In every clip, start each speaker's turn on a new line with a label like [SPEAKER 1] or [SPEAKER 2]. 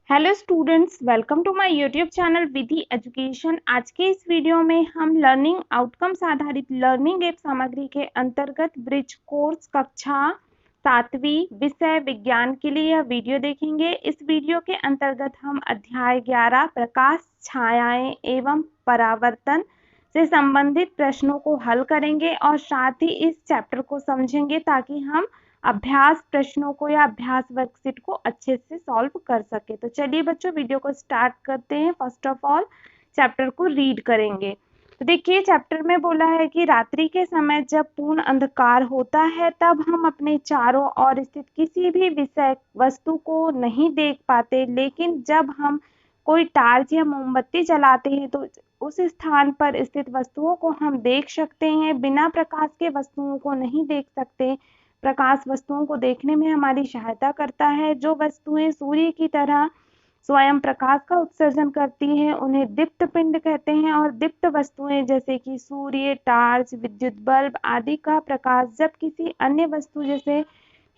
[SPEAKER 1] Hello students, welcome to my YouTube channel Vidhi education. आज के इस वीडियो में हम लर्निंग आउटकम्स आधारित लर्निंग एप सामग्री के अंतर्गत ब्रिज कोर्स कक्षा 7वीं विषय विज्ञान के लिए यह वीडियो देखेंगे। इस वीडियो के अंतर्गत हम अध्याय 11 प्रकाश, छायाएं एवं परावर्तन से संबंधित प्रश्नों को हल करेंगे और साथ ही इस चैप्टर को समझेंगे ताकि हम अभ्यास प्रश्नों को या अभ्यास वर्कशीट को अच्छे से सॉल्व कर सके। तो चलिए बच्चों, वीडियो को स्टार्ट करते हैं। फर्स्ट ऑफ ऑल चैप्टर को रीड करेंगे। तो देखिए, चैप्टर में बोला है कि रात्रि के समय जब पूर्ण अंधकार होता है तब हम अपने चारों ओर स्थित किसी भी विषय वस्तु को नहीं देख पाते, लेकिन जब हम कोई टार्च या मोमबत्ती जलाते हैं तो उस स्थान पर स्थित वस्तुओं को हम देख सकते हैं। बिना प्रकाश के वस्तुओं को नहीं देख सकते। प्रकाश वस्तुओं को देखने में हमारी सहायता करता है। जो वस्तुएं सूर्य की तरह स्वयं प्रकाश का उत्सर्जन करती हैं उन्हें दीप्त पिंड कहते हैं, और दीप्त वस्तुएं जैसे कि सूर्य, टार्च, विद्युत बल्ब आदि का प्रकाश जब किसी अन्य वस्तु जैसे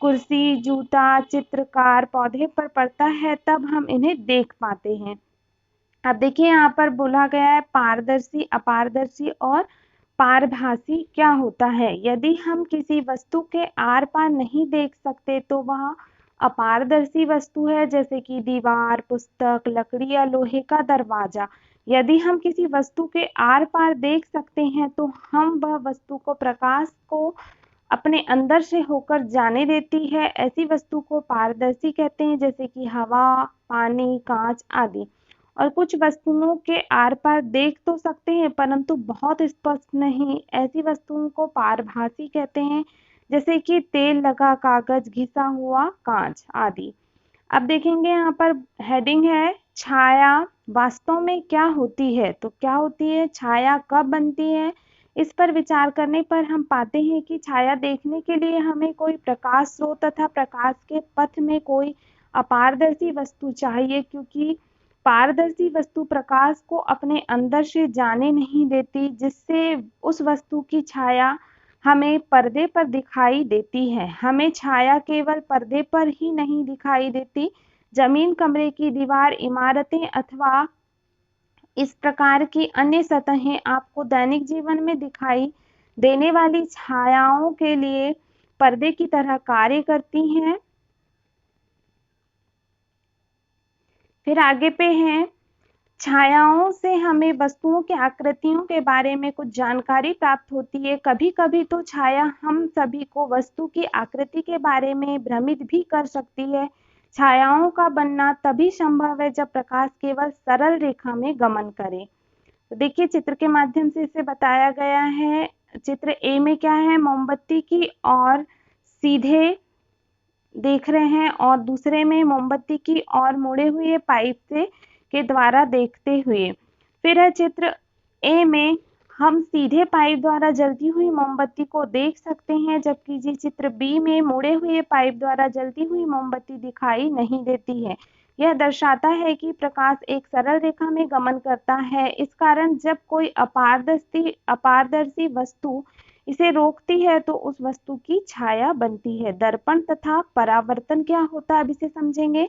[SPEAKER 1] कुर्सी, जूता, चित्रकार, पौधे पर पड़ता है तब हम इन्हें देख पाते हैं। अब देखिए, यहाँ पर बोला गया है पारदर्शी, अपारदर्शी और पारभासी क्या होता है। यदि हम किसी वस्तु के आर पार नहीं देख सकते तो वह अपारदर्शी वस्तु है, जैसे कि दीवार, पुस्तक, लकड़ी या लोहे का दरवाजा। यदि हम किसी वस्तु के आर पार देख सकते हैं तो हम वह वस्तु को प्रकाश को अपने अंदर से होकर जाने देती है। ऐसी वस्तु को पारदर्शी कहते हैं, जैसे कि हवा, पानी, कांच आदि। और कुछ वस्तुओं के आर पार देख तो सकते हैं परंतु बहुत स्पष्ट नहीं, ऐसी वस्तुओं को पारभासी कहते हैं, जैसे कि तेल लगा कागज, घिसा हुआ कांच आदि। अब देखेंगे, यहाँ पर हेडिंग है छाया वास्तव में क्या होती है। तो क्या होती है छाया, कब बनती है, इस पर विचार करने पर हम पाते हैं कि छाया देखने के लिए हमें कोई प्रकाश स्रोत तथा प्रकाश के पथ में कोई अपारदर्शी वस्तु चाहिए, क्योंकि पारदर्शी वस्तु प्रकाश को अपने अंदर से जाने नहीं देती, जिससे उस वस्तु की छाया हमें पर्दे पर दिखाई देती है। हमें छाया केवल पर्दे पर ही नहीं दिखाई देती, जमीन, कमरे की दीवार, इमारतें अथवा इस प्रकार की अन्य सतहें आपको दैनिक जीवन में दिखाई देने वाली छायाओं के लिए पर्दे की तरह कार्य करती हैं। फिर आगे पे हैं, छायाओं से हमें वस्तुओं की आकृतियों के बारे में कुछ जानकारी प्राप्त होती है। कभी कभी तो छाया हम सभी को वस्तु की आकृति के बारे में भ्रमित भी कर सकती है। छायाओं का बनना तभी संभव है जब प्रकाश केवल सरल रेखा में गमन करे। तो देखिए, चित्र के माध्यम से इसे बताया गया है। चित्र ए में क्या है, मोमबत्ती की ओर सीधे देख रहे हैं और दूसरे में मोमबत्ती की ओर मुड़े हुए पाइप से के द्वारा देखते हुए। फिर है चित्र ए में हम सीधे पाइप द्वारा जलती हुई मोमबत्ती को देख सकते हैं, जबकि जी चित्र बी में मुड़े हुए पाइप द्वारा जलती हुई मोमबत्ती दिखाई नहीं देती है। यह दर्शाता है कि प्रकाश एक सरल रेखा में गमन करता है। इस कारण जब कोई अपारदर्शी वस्तु इसे रोकती है तो उस वस्तु की छाया बनती है। दर्पण तथा परावर्तन क्या होता है, अब इसे समझेंगे।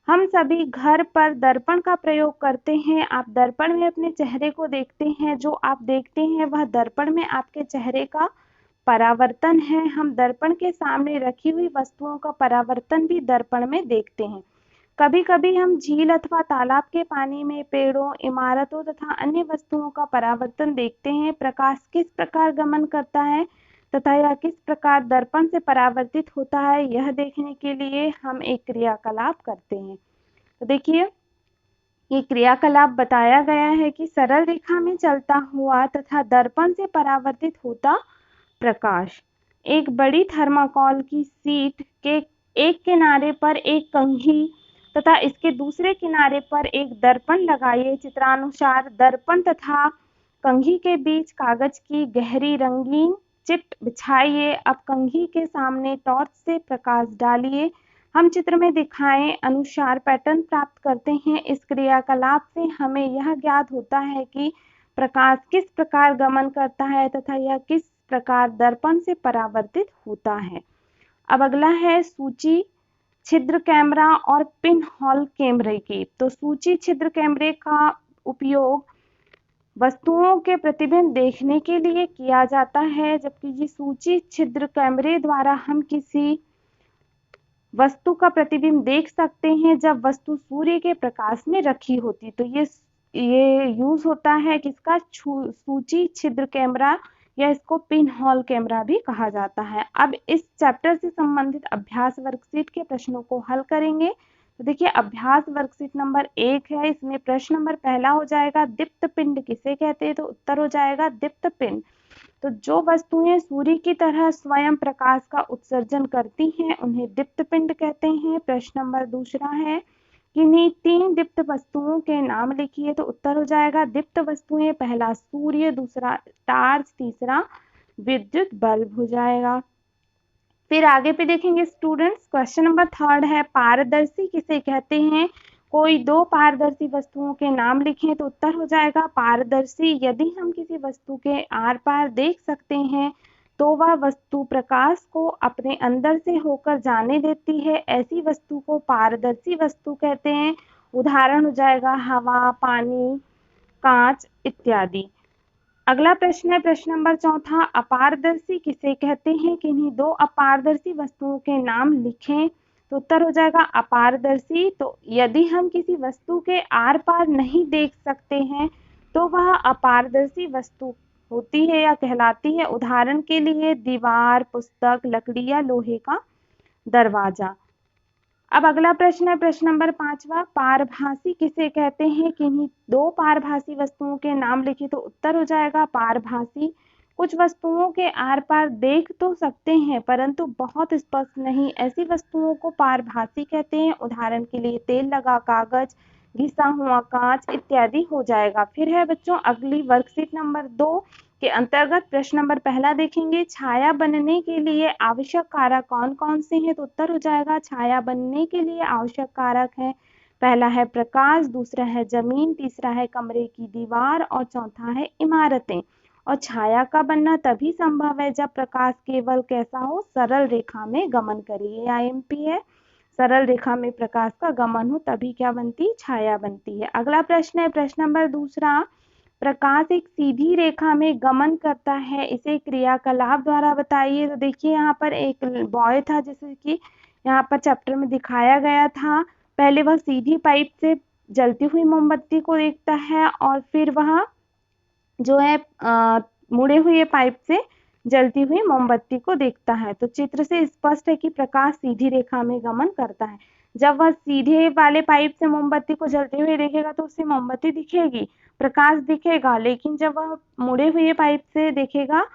[SPEAKER 1] हम सभी घर पर दर्पण का प्रयोग करते हैं। आप दर्पण में अपने चेहरे को देखते हैं। जो आप देखते हैं वह दर्पण में आपके चेहरे का परावर्तन है। हम दर्पण के सामने रखी हुई वस्तुओं का परावर्तन भी दर्पण में देखते हैं। कभी कभी हम झील अथवा तालाब के पानी में पेड़ों, इमारतों तथा अन्य वस्तुओं का परावर्तन देखते हैं। प्रकाश किस प्रकार गमन करता है तथा यह किस प्रकार दर्पण से परावर्तित होता है, यह देखने के लिए हम एक क्रियाकलाप करते हैं। तो देखिए, ये क्रियाकलाप बताया गया है कि सरल रेखा में चलता हुआ तथा दर्पण से परावर्तित होता प्रकाश। एक बड़ी थर्माकोल की शीट के एक किनारे पर एक कंघी तथा इसके दूसरे किनारे पर एक दर्पण लगाइए। चित्रानुसार दर्पण तथा कंघी के बीच कागज की गहरी रंगीन चिट बिछाइए। अब कंघी के सामने टॉर्च से प्रकाश डालिए। हम चित्र में दिखाए अनुसार पैटर्न प्राप्त करते हैं। इस क्रियाकलाप से हमें यह ज्ञात होता है कि प्रकाश किस प्रकार गमन करता है तथा यह किस प्रकार दर्पण से परावर्तित होता है। अब अगला है सूची छिद्र कैमरा और पिन होल कैमरे की। तो सूची छिद्र कैमरे का उपयोग वस्तुओं के प्रतिबिंब देखने के लिए किया जाता है, जबकि ये सूची छिद्र कैमरे द्वारा हम किसी वस्तु का प्रतिबिंब देख सकते हैं जब वस्तु सूर्य के प्रकाश में रखी होती। तो ये यूज होता है किसका, सूची छिद्र कैमरा, या इसको पिन होल कैमरा भी कहा जाता है। अब इस चैप्टर से संबंधित अभ्यास वर्कशीट के प्रश्नों को हल करेंगे। तो देखिए अभ्यास वर्कशीट नंबर 1 है, इसमें प्रश्न नंबर पहला हो जाएगा दीप्त पिंड किसे कहते हैं, तो उत्तर हो जाएगा दीप्त पिंड। तो जो वस्तुएं सूर्य की तरह स्वयं प्रकाश का उत्सर्जन करती हैं उन्हें दीप्त पिंड कहते हैं। प्रश्न नंबर दूसरा है किन्हीं 3 दीप्त वस्तुओं के नाम लिखिए, तो उत्तर हो जाएगा दीप्त वस्तुएं, पहला सूर्य, दूसरा टार्च, तीसरा विद्युत बल्ब हो जाएगा। फिर आगे पे देखेंगे स्टूडेंट्स, क्वेश्चन नंबर 3 है पारदर्शी किसे कहते हैं, कोई 2 पारदर्शी वस्तुओं के नाम लिखें, तो उत्तर हो जाएगा पारदर्शी यदि हम किसी वस्तु के आर पार देख सकते हैं तो वह वस्तु प्रकाश को अपने अंदर से होकर जाने देती है, ऐसी वस्तु को पारदर्शी वस्तु कहते हैं। उदाहरण हो जाएगा हवा, पानी, कांच इत्यादि। अगला प्रश्न है प्रश्न नंबर 4, अपारदर्शी किसे कहते हैं, किन्हीं 2 अपारदर्शी वस्तुओं के नाम लिखें, तो उत्तर हो जाएगा अपारदर्शी। तो यदि हम किसी वस्तु के आर पार नहीं देख सकते हैं तो वह अपारदर्शी वस्तु होती है या कहलाती है। उदाहरण के लिए दीवार, पुस्तक, लकड़ी या लोहे का दरवाजा। अब अगला प्रश्न है प्रश्न नंबर 5, पारभासी किसे कहते हैं, किन्हीं 2 पारभासी वस्तुओं के नाम लिखिए, तो उत्तर हो जाएगा पारभासी कुछ वस्तुओं के आर पार देख तो सकते हैं परंतु बहुत स्पष्ट नहीं, ऐसी वस्तुओं को पारभासी कहते हैं। उदाहरण के लिए तेल लगा कागज, घिसा हुआ कांच इत्यादि हो जाएगा। फिर है बच्चों अगली वर्कशीट नंबर 2 के अंतर्गत प्रश्न नंबर पहला देखेंगे, छाया बनने के लिए आवश्यक कारक कौन कौन से हैं, तो उत्तर हो जाएगा छाया बनने के लिए आवश्यक कारक है, पहला है प्रकाश, दूसरा है जमीन, तीसरा है कमरे की दीवार और चौथा है इमारतें। और छाया का बनना तभी संभव है जब प्रकाश केवल कैसा हो, सरल रेखा में गमन करे। ये आईएमपी है, सरल रेखा में प्रकाश का गमन हो तभी क्या बनती, छाया बनती है। अगला प्रश्न है प्रश्न नंबर 2, प्रकाश एक सीधी रेखा में गमन करता है, इसे क्रियाकलाप द्वारा बताइए। तो देखिए यहाँ पर एक बॉय था, जैसे कि यहाँ पर चैप्टर में दिखाया गया था, पहले वह सीधी पाइप से जलती हुई मोमबत्ती को देखता है और फिर वह जो है मुड़े हुए पाइप से जलती हुई मोमबत्ती को देखता है। तो चित्र से स्पष्ट है कि प्रकाश सीधी रेखा में गमन करता है। जब वह सीधे वाले पाइप से मोमबत्ती को जलते हुए देखेगा तो उसे मोमबत्ती दिखेगी, प्रकाश दिखेगा, लेकिन जब वह मुड़े हुए पाइप से देखेगा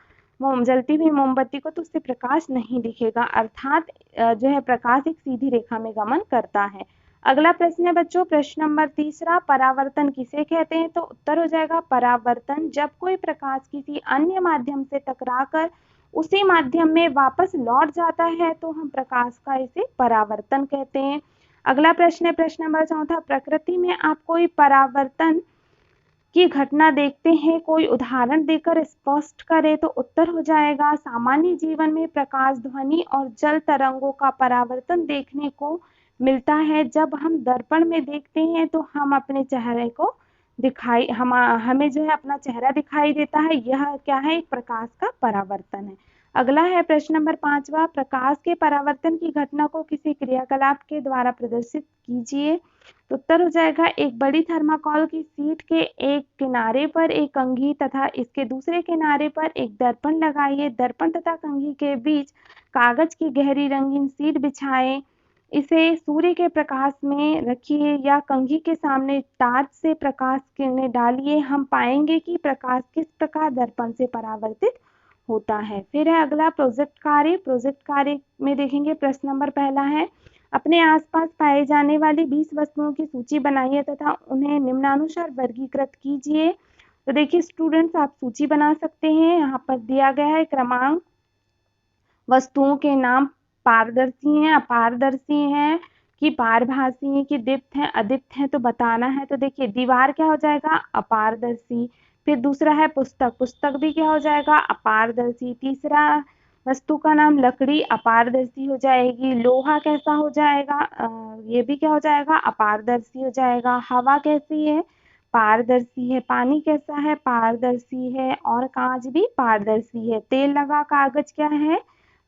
[SPEAKER 1] जलती हुई मोमबत्ती को तो उससे प्रकाश नहीं दिखेगा, अर्थात जो है प्रकाश एक सीधी रेखा में गमन करता है। अगला प्रश्न है बच्चों प्रश्न नंबर 3, परावर्तन किसे कहते हैं, तो उत्तर हो जाएगा परावर्तन जब कोई प्रकाश किसी अन्य माध्यम से टकराकर उसी माध्यम में वापस लौट जाता है तो हम प्रकाश का इसे परावर्तन कहते हैं। अगला प्रश्न है प्रश्न नंबर 4, प्रकृति में आप कोई परावर्तन की घटना देखते हैं, कोई उदाहरण देकर स्पष्ट करें, तो उत्तर हो जाएगा सामान्य जीवन में प्रकाश, ध्वनि और जल तरंगों का परावर्तन देखने को मिलता है। जब हम दर्पण में देखते हैं तो हम अपने चेहरे को हमें जो है अपना चेहरा दिखाई देता है, यह क्या है, एक प्रकाश का परावर्तन है। अगला है प्रश्न नंबर 5, प्रकाश के परावर्तन की घटना को किसी क्रियाकलाप के द्वारा प्रदर्शित कीजिए। तो उत्तर हो जाएगा एक बड़ी थर्माकोल की शीट के एक किनारे पर एक कंघी तथा इसके दूसरे किनारे पर एक दर्पण लगाइए, दर्पण तथा कंघी के बीच कागज की गहरी रंगीन शीट बिछाएं, इसे सूर्य के प्रकाश में रखिए या कंघी के सामने टार्च से प्रकाश किरणें डालिए, हम पाएंगे कि प्रकाश किस प्रकार दर्पण से परावर्तित होता है। फिर है अगला प्रोजेक्ट कार्य। प्रोजेक्ट कार्य में देखेंगे प्रश्न नंबर पहला है, अपने आसपास पाए जाने वाली 20 वस्तुओं की सूची बनाइए तथा उन्हें निम्नानुसार वर्गीकृत कीजिए। तो देखिए स्टूडेंट्स आप सूची बना सकते हैं, यहाँ पर दिया गया है क्रमांक, वस्तुओं के नाम पारदर्शी हैं, अपारदर्शी हैं, कि पारभासी हैं, कि दीप्त हैं, अदीप्त हैं, तो बताना है। तो देखिए दीवार क्या हो जाएगा, अपारदर्शी। फिर दूसरा है पुस्तक, पुस्तक भी क्या हो जाएगा, अपारदर्शी। तीसरा वस्तु का नाम लकड़ी अपारदर्शी हो जाएगी। लोहा कैसा हो जाएगा, ये भी क्या हो जाएगा, अपारदर्शी हो जाएगा। हवा कैसी है, पारदर्शी है। पानी कैसा है, पारदर्शी है। और कांच भी पारदर्शी है। तेल लगा कागज क्या है,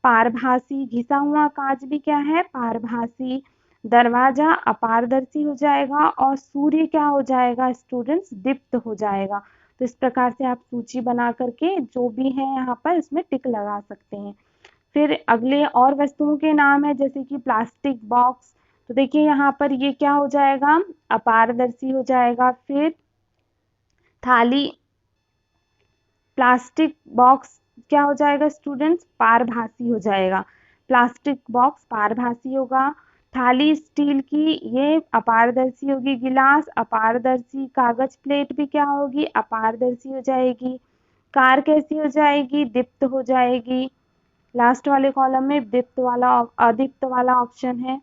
[SPEAKER 1] पारभासी। घिसा हुआ कांच भी क्या है, पारभासी। दरवाजा अपारदर्शी हो जाएगा। और सूर्य क्या हो जाएगा स्टूडेंट्स, दीप्त हो जाएगा। तो इस प्रकार से आप सूची बना करके जो भी है यहाँ पर इसमें टिक लगा सकते हैं। फिर अगले और वस्तुओं के नाम है जैसे कि प्लास्टिक बॉक्स। तो देखिए यहाँ पर ये क्या हो जाएगा, अपारदर्शी हो जाएगा। फिर थाली, प्लास्टिक बॉक्स क्या हो जाएगा स्टूडेंट्स, पारभासी हो जाएगा। प्लास्टिक बॉक्स पारभासी होगा। थाली स्टील की, ये अपारदर्शी होगी। गिलास अपारदर्शी। कागज प्लेट भी क्या होगी, अपारदर्शी हो जाएगी। कार कैसी हो जाएगी, दीप्त हो जाएगी। लास्ट वाले कॉलम में दीप्त वाला, अदीप्त वाला ऑप्शन है।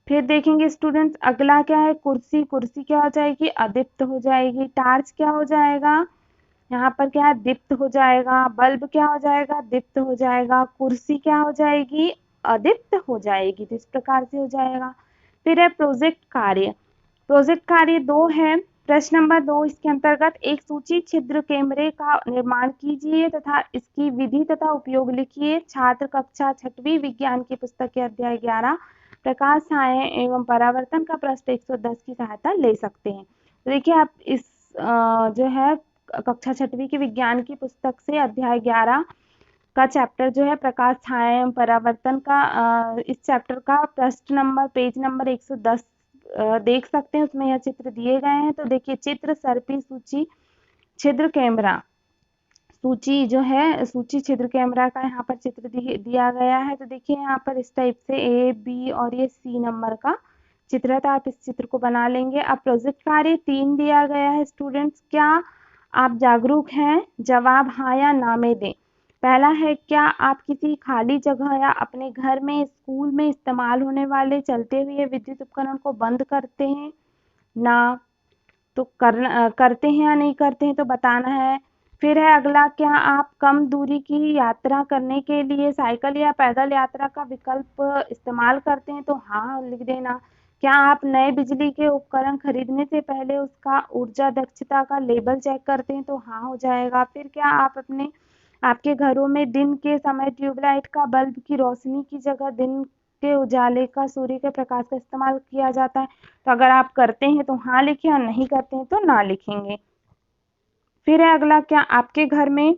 [SPEAKER 1] फिर देखेंगे स्टूडेंट्स अगला क्या है, कुर्सी। कुर्सी क्या हो जाएगी, अदीप्त हो जाएगी। टार्च क्या हो जाएगा, यहाँ पर क्या है, दीप्त हो जाएगा। बल्ब क्या हो जाएगा, दीप्त हो जाएगा। कुर्सी क्या हो जाएगी, अदीप्त हो जाएगी। तो इस प्रकार से हो जाएगा। फिर है प्रोजेक्ट कार्य। प्रोजेक्ट कार्य 2 है। प्रश्न नंबर 2, इसके अंतर्गत एक सूची छिद्र कैमरे का निर्माण कीजिए तथा इसकी विधि तथा उपयोग लिखिए। छात्र कक्षा 6वीं विज्ञान की पुस्तक के अध्याय 11 प्रकाश छाया एवं परावर्तन का पृष्ठ 110 की सहायता ले सकते हैं। तो देखिए आप इस जो है कक्षा 6वीं की विज्ञान की पुस्तक से अध्याय 11 का चैप्टर जो है प्रकाश छाया एवं परावर्तन का, इस चैप्टर का पृष्ठ नंबर, पेज नंबर 110 देख सकते हैं। उसमें यह चित्र दिए गए हैं। तो देखिए चित्र सर्पी सूची छिद्र कैमरा, सूची जो है सूची छिद्र कैमरा का यहाँ पर चित्र दिया गया है। तो देखिए यहाँ पर इस टाइप से ए बी और ये सी नंबर का चित्र है। तो आप इस चित्र को बना लेंगे। अब प्रोजेक्ट कार्य 3 दिया गया है स्टूडेंट्स। क्या आप जागरूक हैं, जवाब हाँ या ना में दें। पहला है, क्या आप किसी खाली जगह या अपने घर में, स्कूल में इस्तेमाल होने वाले चलते हुए विद्युत उपकरण को बंद करते हैं, ना। तो करते हैं या नहीं करते हैं तो बताना है। फिर है अगला, क्या आप कम दूरी की यात्रा करने के लिए साइकिल या पैदल यात्रा का विकल्प इस्तेमाल करते हैं, तो हाँ लिख देना। क्या आप नए बिजली के उपकरण खरीदने से पहले उसका ऊर्जा दक्षता का लेबल चेक करते हैं, तो हाँ हो जाएगा। फिर क्या आपके घरों में दिन के समय ट्यूबलाइट का बल्ब की रोशनी की जगह दिन के उजाले का, सूर्य के प्रकाश का इस्तेमाल किया जाता है। तो अगर आप करते हैं तो हाँ लिखें और नहीं करते हैं तो ना लिखेंगे। फिर है अगला, क्या आपके घर में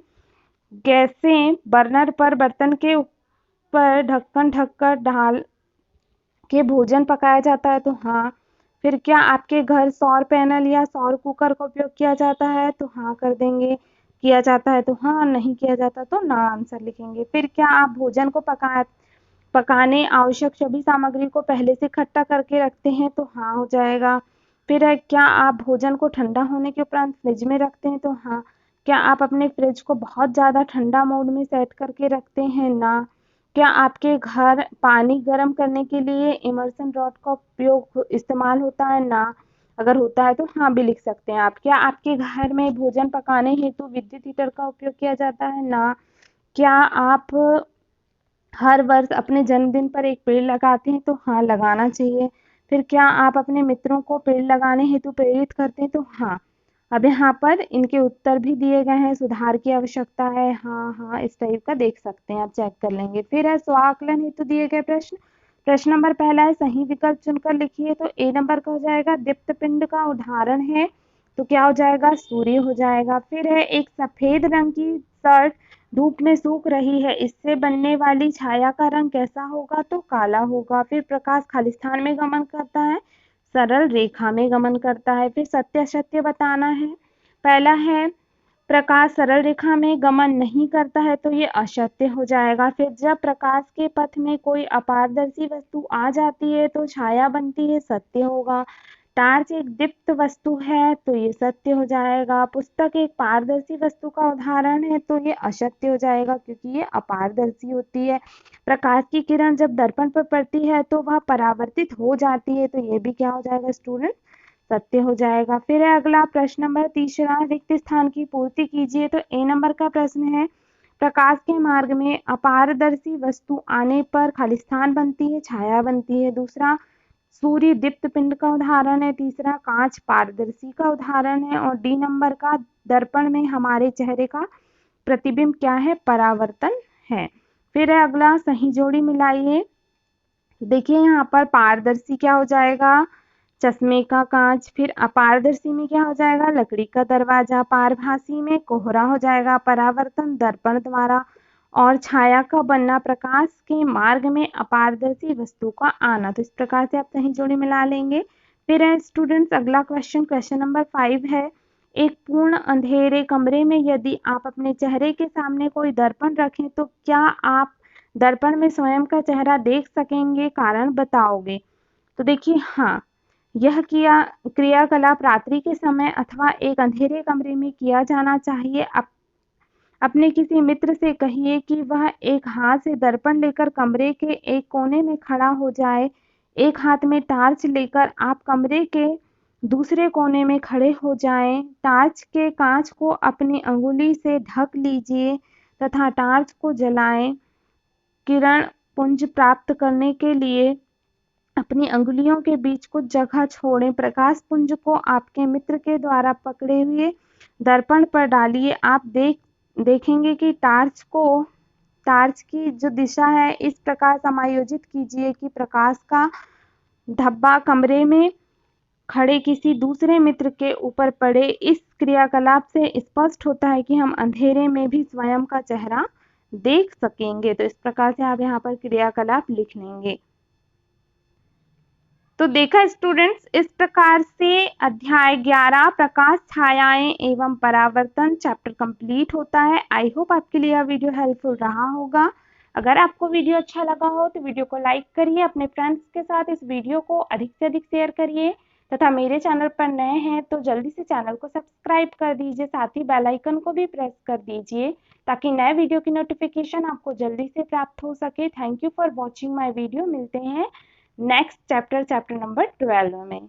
[SPEAKER 1] गैसें बर्नर पर बर्तन के ऊपर ढक्कन ढककर ढाल के भोजन पकाया जाता है, तो हाँ। फिर क्या आपके घर सौर पैनल या सौर कुकर का उपयोग किया जाता है, तो हाँ कर देंगे। किया जाता है तो हाँ, नहीं किया जाता तो ना आंसर लिखेंगे। फिर क्या आप भोजन को पकाने आवश्यक सभी सामग्री को पहले से इकट्ठा करके रखते हैं, तो हाँ हो जाएगा। फिर है, क्या आप भोजन को ठंडा होने के उपरांत फ्रिज में रखते हैं, तो हाँ। क्या आप अपने फ्रिज को बहुत ज़्यादा ठंडा मोड में सेट करके रखते हैं, ना। क्या आपके घर पानी गर्म करने के लिए इमर्सन रॉड का उपयोग इस्तेमाल होता है, ना। अगर होता है तो हाँ भी लिख सकते हैं आप। क्या आपके घर में भोजन पकाने हेतु विद्युत हीटर का उपयोग किया जाता है, ना। क्या आप हर वर्ष अपने जन्मदिन पर एक पेड़ लगाते हैं, तो हाँ लगाना चाहिए। फिर क्या आप अपने मित्रों को पेड़ लगाने हेतु प्रेरित करते हैं, तो हाँ। अब यहाँ पर इनके उत्तर भी दिए गए हैं। सुधार की आवश्यकता है, हाँ हाँ इस टाइप का देख सकते हैं, आप चेक कर लेंगे। फिर है स्वाकलन हेतु दिए गए प्रश्न। प्रश्न नंबर पहला है, सही विकल्प चुनकर लिखिए। तो ए नंबर का हो जाएगा, दीप्त पिंड का उदाहरण है, तो क्या हो जाएगा, सूर्य हो जाएगा। फिर है, एक सफेद रंग की शर्ट धूप में सूख रही है, इससे बनने वाली छाया का रंग कैसा होगा, तो काला होगा। फिर प्रकाश खालिस्तान में गमन करता है, सरल रेखा में गमन करता है। फिर सत्य असत्य बताना है। पहला है, प्रकाश सरल रेखा में गमन नहीं करता है, तो ये असत्य हो जाएगा। फिर जब प्रकाश के पथ में कोई अपारदर्शी वस्तु आ जाती है तो छाया बनती है, सत्य होगा। टार्च एक दीप्त वस्तु है, तो ये सत्य हो जाएगा। पुस्तक एक पारदर्शी वस्तु का उदाहरण है, तो ये असत्य हो जाएगा क्योंकि ये अपारदर्शी होती है। प्रकाश की किरण जब दर्पण पर पड़ती है तो वह परावर्तित हो जाती है, तो ये भी क्या हो जाएगा स्टूडेंट, सत्य हो जाएगा। फिर है अगला प्रश्न नंबर तीसरा, रिक्त स्थान की पूर्ति कीजिए। तो ए नंबर का प्रश्न है, प्रकाश के मार्ग में अपारदर्शी वस्तु आने पर खाली स्थान बनती है, छाया बनती है। दूसरा, सूर्य दीप्त पिंड का उदाहरण है। तीसरा, कांच पारदर्शी का उदाहरण है। और डी नंबर का, दर्पण में हमारे चेहरे का प्रतिबिंब क्या है, परावर्तन है। फिर है अगला, सही जोड़ी मिलाइए। देखिए यहाँ पर पारदर्शी क्या हो जाएगा, चश्मे का कांच। फिर अपारदर्शी में क्या हो जाएगा, लकड़ी का दरवाजा। पारभासी में कोहरा हो जाएगा, परावर्तन दर्पण द्वारा। और छाया का बनना, प्रकाश के मार्ग में अपारदर्शी वस्तु का आना। तो इस प्रकार से आप सही जोड़ी मिला लेंगे। फिर है स्टूडेंट्स अगला क्वेश्चन नंबर 5 है, एक पूर्ण अंधेरे कमरे में यदि आप अपने चेहरे के सामने कोई दर्पण रखें तो क्या आप दर्पण में स्वयं का चेहरा देख सकेंगे, कारण बताओगे। तो देखिए हाँ, यह क्रियाकलाप रात्रि के समय अथवा एक अंधेरे कमरे में किया जाना चाहिए। अपने किसी मित्र से कहिए कि वह एक हाथ से दर्पण लेकर कमरे के एक कोने में खड़ा हो जाए। एक हाथ में टार्च लेकर आप कमरे के दूसरे कोने में खड़े हो जाएं। टार्च के कांच को अपनी अंगुली से ढक लीजिए तथा टार्च को जलाएं। किरण पुंज प्राप्त करने के लिए अपनी अंगुलियों के बीच कुछ जगह छोड़ें। प्रकाश पुंज को आपके मित्र के द्वारा पकड़े हुए दर्पण पर डालिए। आप देखेंगे कि टार्च की जो दिशा है इस प्रकार समायोजित कीजिए कि प्रकाश का धब्बा कमरे में खड़े किसी दूसरे मित्र के ऊपर पड़े। इस क्रियाकलाप से स्पष्ट होता है कि हम अंधेरे में भी स्वयं का चेहरा देख सकेंगे। तो इस प्रकार से आप यहाँ पर क्रियाकलाप लिख लेंगे। तो देखा स्टूडेंट्स, इस प्रकार से अध्याय 11 प्रकाश, छायाएं एवं परावर्तन चैप्टर कंप्लीट होता है। आई होप आपके लिए यह वीडियो हेल्पफुल रहा होगा। अगर आपको वीडियो अच्छा लगा हो तो वीडियो को लाइक करिए, अपने फ्रेंड्स के साथ इस वीडियो को अधिक से अधिक शेयर करिए तथा मेरे चैनल पर नए हैं तो जल्दी से चैनल को सब्सक्राइब कर दीजिए, साथ ही बेल आइकन को भी प्रेस कर दीजिए ताकि नए वीडियो की नोटिफिकेशन आपको जल्दी से प्राप्त हो सके। Thank you for watching my video. मिलते हैं नेक्स्ट चैप्टर नंबर 12 में।